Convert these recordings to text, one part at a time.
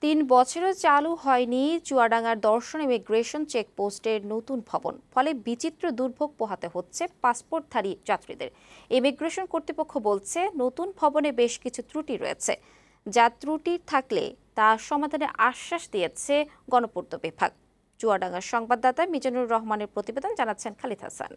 ৩ বছরও চালু হয়নি চুয়াডাঙ্গার দর্শন ইমিগ্রেশন চেকপোস্টের নতুন ভবন, ফলে বিচিত্র দুর্ভোগ পোহাতে হচ্ছে পাসপোর্টধারী যাত্রীদের। ইমিগ্রেশন কর্তৃপক্ষ বলছে নতুন ভবনে বেশ কিছু ত্রুটি রয়েছে, যা ত্রুটি থাকলে তা সমাধানের আশ্বাস দিয়েছে গণপূর্ত বিভাগ। চুয়াডাঙ্গার সংবাদদাতা মিজানুর রহমানের প্রতিবেদন, জানাচ্ছেন খালিদ হাসান।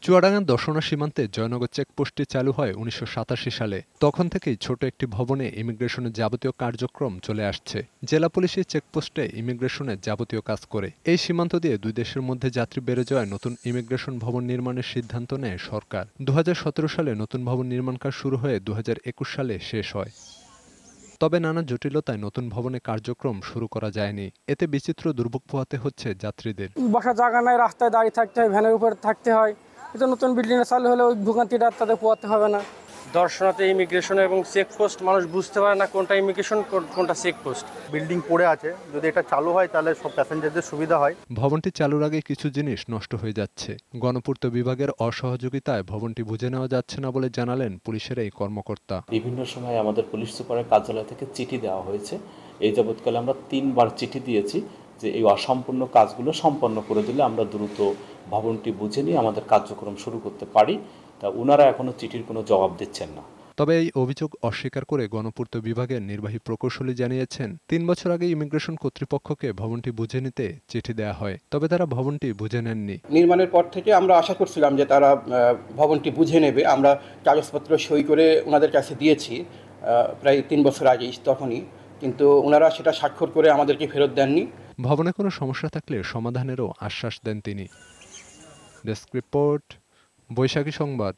চুয়াডাঙ্গার দর্শনা সীমান্তে জয়নগর চেকপোস্টটি চালু হয় ১৯৮৭ সালে। তখন থেকেই ছোট একটি ভবনে ইমিগ্রেশনের যাবতীয় কার্যক্রম চলে আসছে। জেলা পুলিশের চেকপোস্টে ইমিগ্রেশনের যাবতীয় কাজ করে। এই সীমান্ত দিয়ে দুই দেশের মধ্যে যাত্রী বেড়ে যাওয়ায় নতুন ইমিগ্রেশন ভবন নির্মাণের সিদ্ধান্ত নেয় সরকার। ২০১৭ সালে নতুন ভবন নির্মাণ কাজ শুরু হয়ে ২০২১ সালে শেষ হয়। তবে নানা জটিলতায় নতুন ভবনে কার্যক্রম শুরু করা যায়নি। এতে বিচিত্র দুর্ভোগ পোহাতে হচ্ছে যাত্রীদের। বসার জায়গা নাই, রাস্তায় দাঁড়িয়ে থাকতে হয়, ভ্যানের উপর থাকতে হয়। কিন্তু নতুন বিল্ডিংয়ে চালু হলে ওই ভোগান্তিটা তাদের পোহাতে হবে না। দর্শনাতে ইমিগ্রেশন এবং চেকপোস্ট মানুষ বুঝতে পারে না কোনটা ইমিগ্রেশন কোনটা চেকপোস্ট। বিল্ডিং পড়ে আছে, যদি এটা চালু হয় তাহলে সব প্যাসেঞ্জারদের সুবিধা হয়। ভবনটি চালুর আগে কিছু জিনিস নষ্ট হয়ে যাচ্ছে। গণপূর্ত বিভাগের অসহযোগিতায় ভবনটি বুঝে নেওয়া যাচ্ছে না বলে জানালেন পুলিশের এই কর্মকর্তা। বিভিন্ন সময় আমাদের পুলিশ সুপারের কার্যালয় থেকে চিঠি দেওয়া হয়েছে। এই যাবৎকালে আমরা ৩ বার চিঠি দিয়েছি যে এই অসম্পূর্ণ কাজগুলো সম্পন্ন করে দিলে আমরা দ্রুত ভবনটি বুঝে নিয়ে আমাদের কার্যক্রম শুরু করতে পারি। তা ওনারা এখনো চিঠির কোনো জবাব দিচ্ছেন না। তবে এই অভিযোগ অস্বীকার করে গণপূর্ত বিভাগের নির্বাহী প্রকৌশলী জানিয়েছেন, ৩ বছর আগে ইমিগ্রেশন কর্তৃপক্ষকে ভবনটি বুঝে নিতে চিঠি দেওয়া হয়, তবে তারা ভবনটি বুঝে নেননি। নির্মাণের পর থেকে আমরা আশা করছিলাম যে তারা ভবনটি বুঝে নেবে। আমরা কাগজপত্র সই করে ওনাদের কাছে দিয়েছি প্রায় ৩ বছর আগেই তখনই, কিন্তু ওনারা সেটা স্বাক্ষর করে আমাদেরকে ফেরত দেননি। ভবনে কোনো সমস্যা থাকলে সমাধানেরও আশ্বাস দেন তিনি। ডেস্ক রিপোর্ট, বৈশাখী সংবাদ।